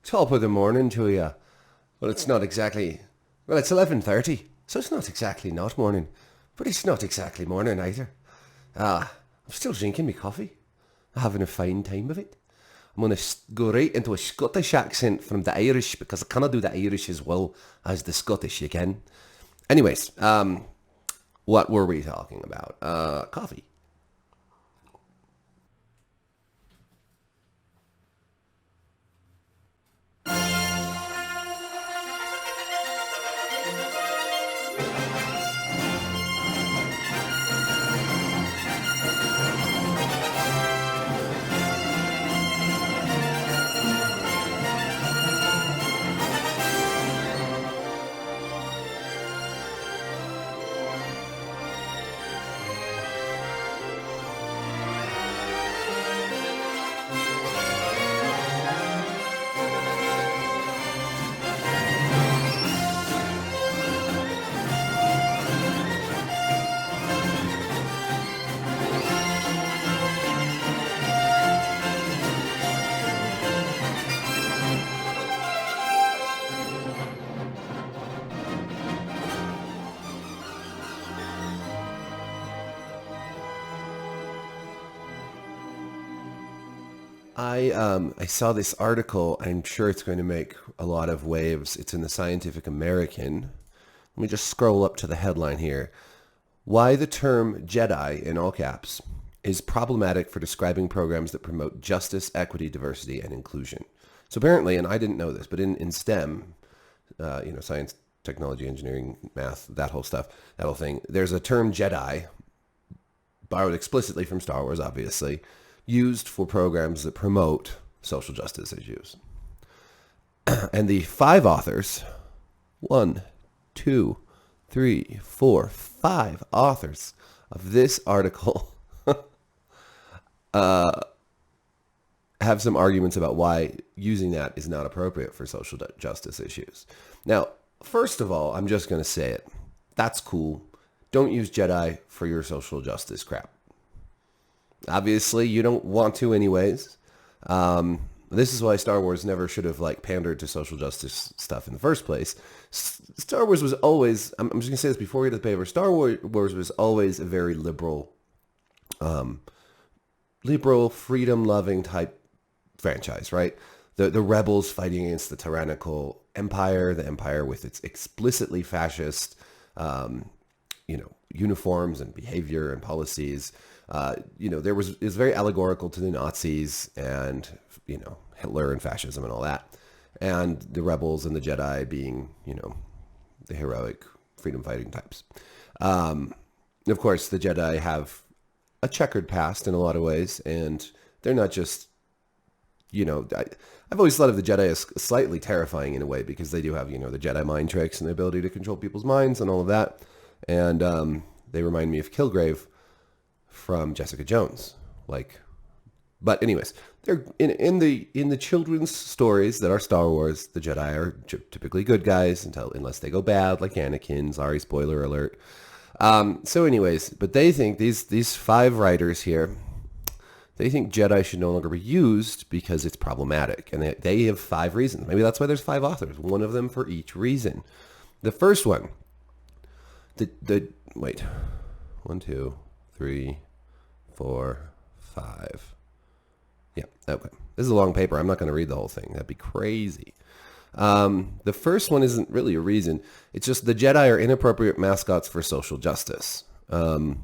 Top of the morning to you. Well, it's not exactly... Well, it's 11:30, so it's not exactly not morning. But it's not exactly morning either. I'm still drinking my coffee. Having a fine time of it. I'm going to go right into a Scottish accent from the Irish, because I cannot do the Irish as well as the Scottish, you can. Anyways, what were we talking about? Coffee. I saw this article. I'm sure it's going to make a lot of waves. It's in the Scientific American. Let me just scroll up to the headline here. Why the term Jedi, in all caps, is problematic for describing programs that promote justice, equity, diversity, and inclusion. So apparently, and I didn't know this, but in STEM, science, technology, engineering, math, that whole stuff, that whole thing, there's a term Jedi, borrowed explicitly from Star Wars, obviously, used for programs that promote social justice issues. And the five authors, one, two, three, four, five authors of this article have some arguments about why using that is not appropriate for social justice issues. Now, first of all, I'm just going to say it. That's cool. Don't use Jedi for your social justice crap. Obviously, you don't want to anyways. This is why Star Wars never should have pandered to social justice stuff in the first place. Star Wars was always, I'm just going to say this before we get to the paper, Star Wars was always a very liberal, freedom-loving type franchise, right? The rebels fighting against the tyrannical empire, the empire with its explicitly fascist, uniforms and behavior and policies. It's very allegorical to the Nazis and, Hitler and fascism and all that. And the rebels and the Jedi being, the heroic freedom fighting types. Of course, the Jedi have a checkered past in a lot of ways, and they're not just, I've always thought of the Jedi as slightly terrifying in a way, because they do have, the Jedi mind tricks and the ability to control people's minds and all of that. And they remind me of Kilgrave from Jessica Jones. But anyways, they're in the children's stories that are Star Wars, the Jedi are typically good guys unless they go bad, like Anakin. Sorry, spoiler alert. So anyways, but they think these five writers here, they think Jedi should no longer be used because it's problematic, and they have five reasons. Maybe that's why there's five authors, one of them for each reason. The first one, wait, 1, 2, 3, 4, 5. Yeah, okay. This is a long paper. I'm not going to read the whole thing. That'd be crazy. The first one isn't really a reason. It's just the Jedi are inappropriate mascots for social justice. Because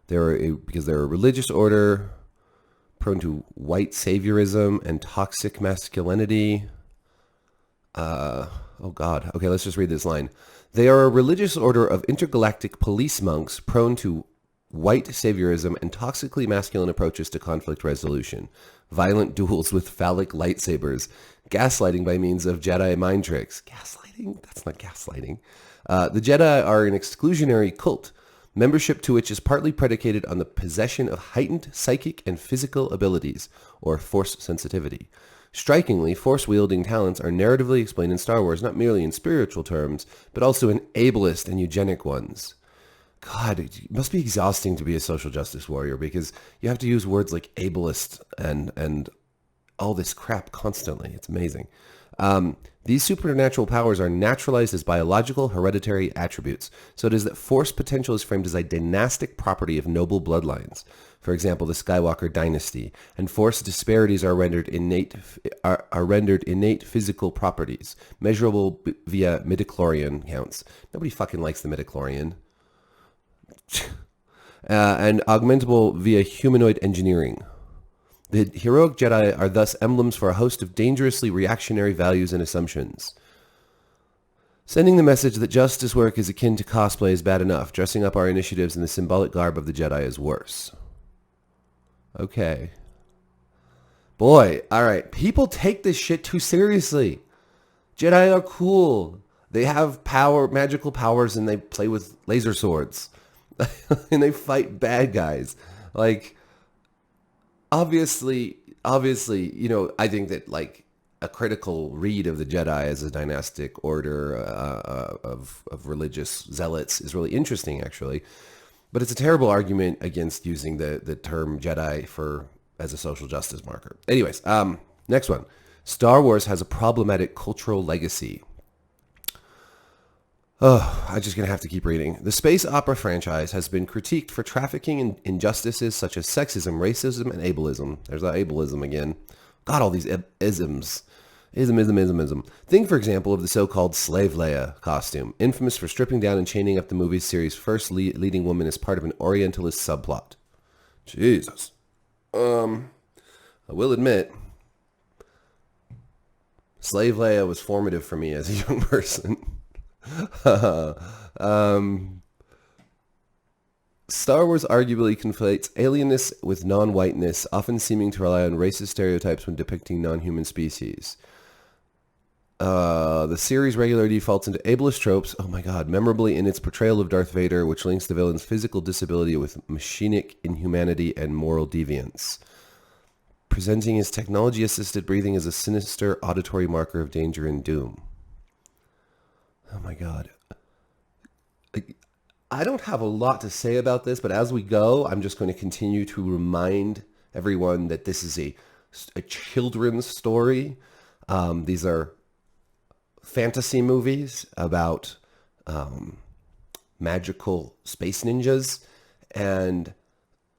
they're a religious order prone to white saviorism and toxic masculinity. Oh God. Okay, let's just read this line. They are a religious order of intergalactic police monks prone to white saviorism and toxically masculine approaches to conflict resolution, violent duels with phallic lightsabers, gaslighting by means of Jedi mind tricks. Gaslighting? That's not gaslighting. The Jedi are an exclusionary cult, membership to which is partly predicated on the possession of heightened psychic and physical abilities, or force sensitivity. Strikingly, force-wielding talents are narratively explained in Star Wars not merely in spiritual terms, but also in ableist and eugenic ones. God, it must be exhausting to be a social justice warrior, because you have to use words like ableist and all this crap constantly. It's amazing. These supernatural powers are naturalized as biological hereditary attributes. So it is that force potential is framed as a dynastic property of noble bloodlines. For example, the Skywalker dynasty, and force disparities are rendered innate physical properties, measurable via midichlorian counts. Nobody fucking likes the midichlorian. And augmentable via humanoid engineering. The heroic Jedi are thus emblems for a host of dangerously reactionary values and assumptions. Sending the message that justice work is akin to cosplay is bad enough. Dressing up our initiatives in the symbolic garb of the Jedi is worse. Okay. Boy, alright. People take this shit too seriously. Jedi are cool. They have power, magical powers, and they play with laser swords. And they fight bad guys. Like, obviously, you know, I think that, like, a critical read of the Jedi as a dynastic order of religious zealots is really interesting, actually. But it's a terrible argument against using the term Jedi as a social justice marker. Anyways, next one. Star Wars has a problematic cultural legacy. Oh, I'm just going to have to keep reading. The space opera franchise has been critiqued for trafficking in injustices such as sexism, racism, and ableism. There's that ableism again. God, all these isms. Ism. Think, for example, of the so-called Slave Leia costume, infamous for stripping down and chaining up the movie series' first leading woman as part of an Orientalist subplot. Jesus. I will admit, Slave Leia was formative for me as a young person. Star Wars arguably conflates alienness with non-whiteness, often seeming to rely on racist stereotypes when depicting non-human species. The series regularly defaults into ableist tropes, oh my god, memorably in its portrayal of Darth Vader, which links the villain's physical disability with machinic inhumanity and moral deviance, presenting his technology-assisted breathing as a sinister auditory marker of danger and doom. Oh my god. I don't have a lot to say about this, but as we go, I'm just going to continue to remind everyone that this is a children's story. These are fantasy movies about magical space ninjas, and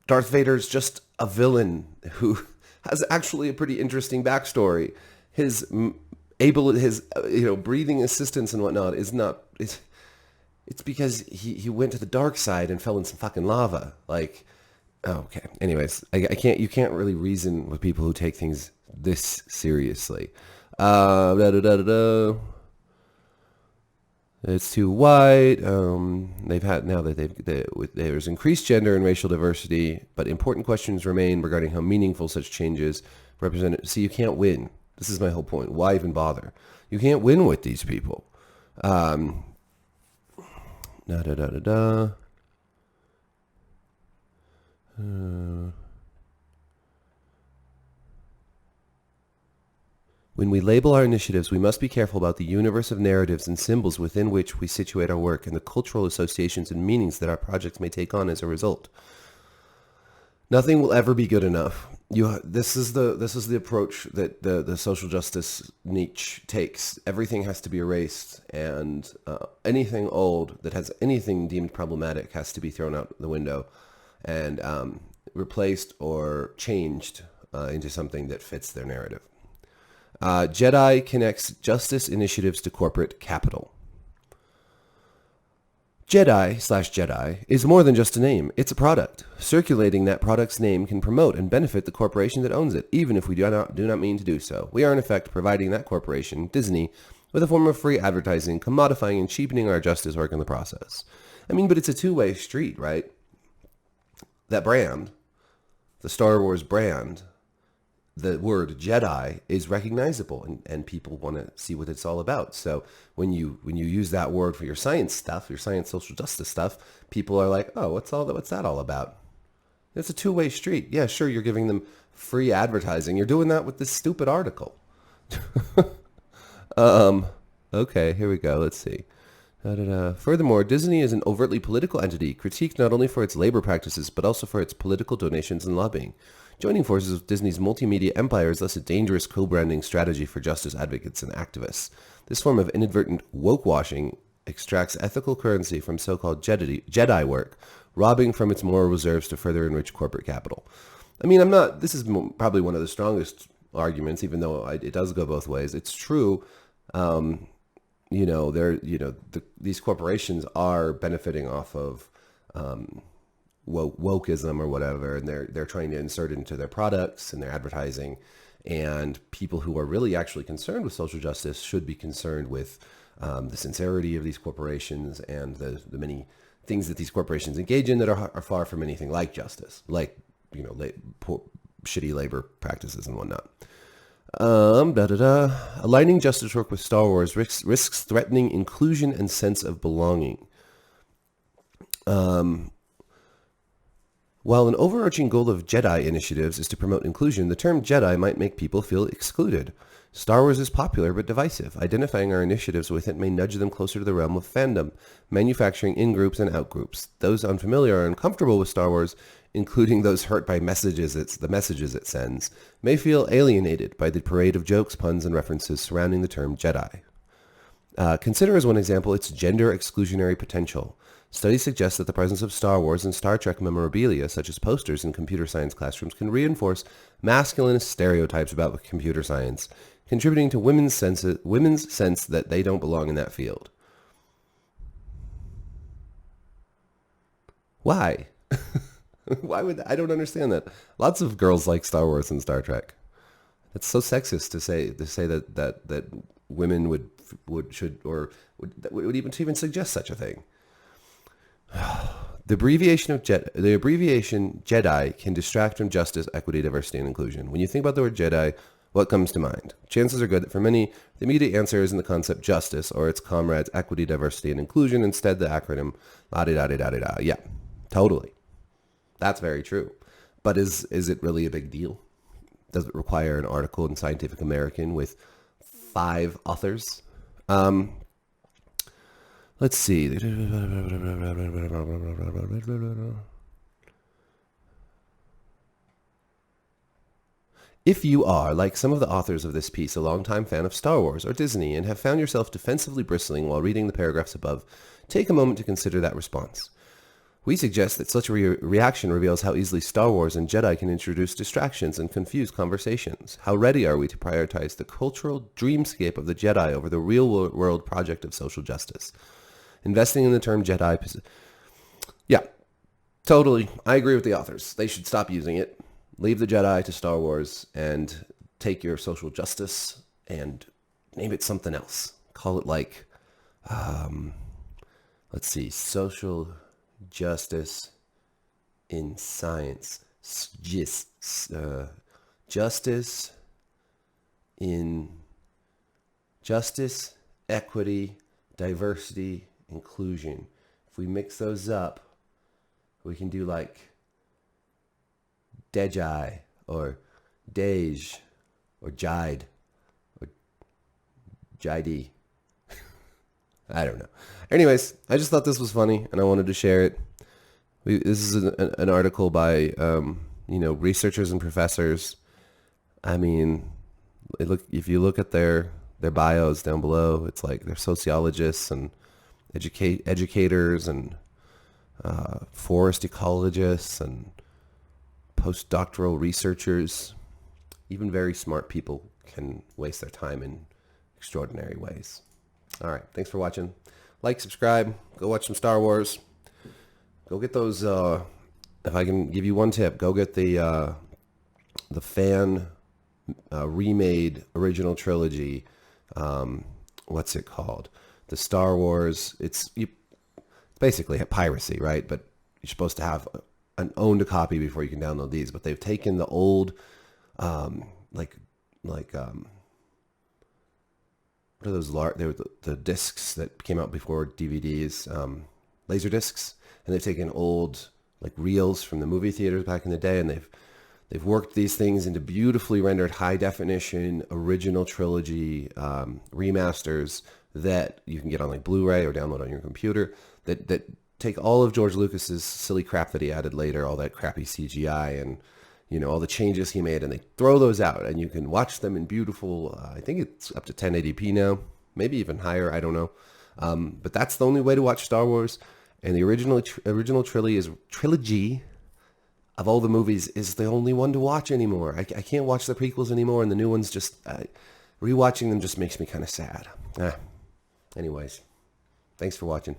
Darth Vader's just a villain who has actually a pretty interesting backstory. His breathing assistance and whatnot is not. It's because he went to the dark side and fell in some fucking lava. Like, oh, okay. Anyways, you can't really reason with people who take things this seriously. It's too white. There's increased gender and racial diversity, but important questions remain regarding how meaningful such changes represent. See, you can't win. This is my whole point. Why even bother? You can't win with these people. When we label our initiatives, we must be careful about the universe of narratives and symbols within which we situate our work and the cultural associations and meanings that our projects may take on as a result. Nothing will ever be good enough. This is the approach that the social justice niche takes. Everything has to be erased, and anything old that has anything deemed problematic has to be thrown out the window and replaced or changed into something that fits their narrative. Jedi connects justice initiatives to corporate capital. Jedi is more than just a name. It's a product. Circulating that product's name can promote and benefit the corporation that owns it, even if we do not mean to do so. We are, in effect, providing that corporation, Disney, with a form of free advertising, commodifying and cheapening our justice work in the process. I mean, but it's a two-way street, right? That brand, the Star Wars brand, the word Jedi is recognizable, and people want to see what it's all about. So when you use that word for your science stuff, your science social justice stuff, people are like, oh, what's that all about? It's a two-way street. Yeah, sure, you're giving them free advertising. You're doing that with this stupid article. Okay, here we go. Let's see. Furthermore, Disney is an overtly political entity, critiqued not only for its labor practices, but also for its political donations and lobbying. Joining forces with Disney's multimedia empire is thus a dangerous co-branding strategy for justice advocates and activists. This form of inadvertent woke-washing extracts ethical currency from so-called Jedi work, robbing from its moral reserves to further enrich corporate capital. I mean, this is probably one of the strongest arguments, even though it does go both ways. It's true. These corporations are benefiting off of wokeism or whatever, and they're trying to insert it into their products and their advertising. And people who are really actually concerned with social justice should be concerned with the sincerity of these corporations and the many things that these corporations engage in that are far from anything like justice, like shitty labor practices and whatnot. Aligning justice work with Star Wars risks threatening inclusion and sense of belonging. While an overarching goal of Jedi initiatives is to promote inclusion, the term Jedi might make people feel excluded. Star Wars is popular but divisive. Identifying our initiatives with it may nudge them closer to the realm of fandom, manufacturing in-groups and out-groups. Those unfamiliar or uncomfortable with Star Wars, including those hurt by the messages it sends, may feel alienated by the parade of jokes, puns, and references surrounding the term Jedi. Consider as one example its gender exclusionary potential. Studies suggest that the presence of Star Wars and Star Trek memorabilia, such as posters in computer science classrooms, can reinforce masculinist stereotypes about computer science, contributing to women's sense that they don't belong in that field. Why? Why would I don't understand that. Lots of girls like Star Wars and Star Trek. It's so sexist to say that women would even suggest such a thing. The abbreviation Jedi can distract from justice, equity, diversity, and inclusion. When you think about the word Jedi, what comes to mind? Chances are good that for many, the immediate answer isn't the concept justice or its comrades, equity, diversity, and inclusion. Instead, the acronym la-di-da-di-da-di-da. Yeah, totally. That's very true. But is it really a big deal? Does it require an article in Scientific American with 5 authors? Let's see. If you are, like some of the authors of this piece, a longtime fan of Star Wars or Disney and have found yourself defensively bristling while reading the paragraphs above, take a moment to consider that response. We suggest that such a reaction reveals how easily Star Wars and Jedi can introduce distractions and confuse conversations. How ready are we to prioritize the cultural dreamscape of the Jedi over the real-world project of social justice? Investing in the term Jedi... Yeah, totally. I agree with the authors. They should stop using it. Leave the Jedi to Star Wars and take your social justice and name it something else. Call it like... let's see, social... justice in science. Justice in justice, equity, diversity, inclusion. If we mix those up, we can do like Dejai or Dej or Jide or Jidi. I don't know. Anyways, I just thought this was funny, and I wanted to share it. This is an article by, researchers and professors. I mean, if you look at their bios down below, it's like they're sociologists and educators and forest ecologists and postdoctoral researchers. Even very smart people can waste their time in extraordinary ways. All right. Thanks for watching. Like, subscribe. Go watch some Star Wars. Go get those. If I can give you one tip, go get the fan remade original trilogy. What's it called? The Star Wars. It's basically a piracy, right? But you're supposed to have an owned a copy before you can download these. But they've taken the old, what are those large? They were the discs that came out before DVDs, laser discs, and they've taken old like reels from the movie theaters back in the day, and they've worked these things into beautifully rendered high definition original trilogy remasters that you can get on like Blu-ray or download on your computer. That take all of George Lucas's silly crap that he added later, all that crappy CGI and you know, all the changes he made, and they throw those out, and you can watch them in beautiful, I think it's up to 1080p now, maybe even higher, I don't know. But that's the only way to watch Star Wars. And the original trilogy of all the movies is the only one to watch anymore. I can't watch the prequels anymore, and the new ones just, rewatching them just makes me kind of sad. Anyways, thanks for watching.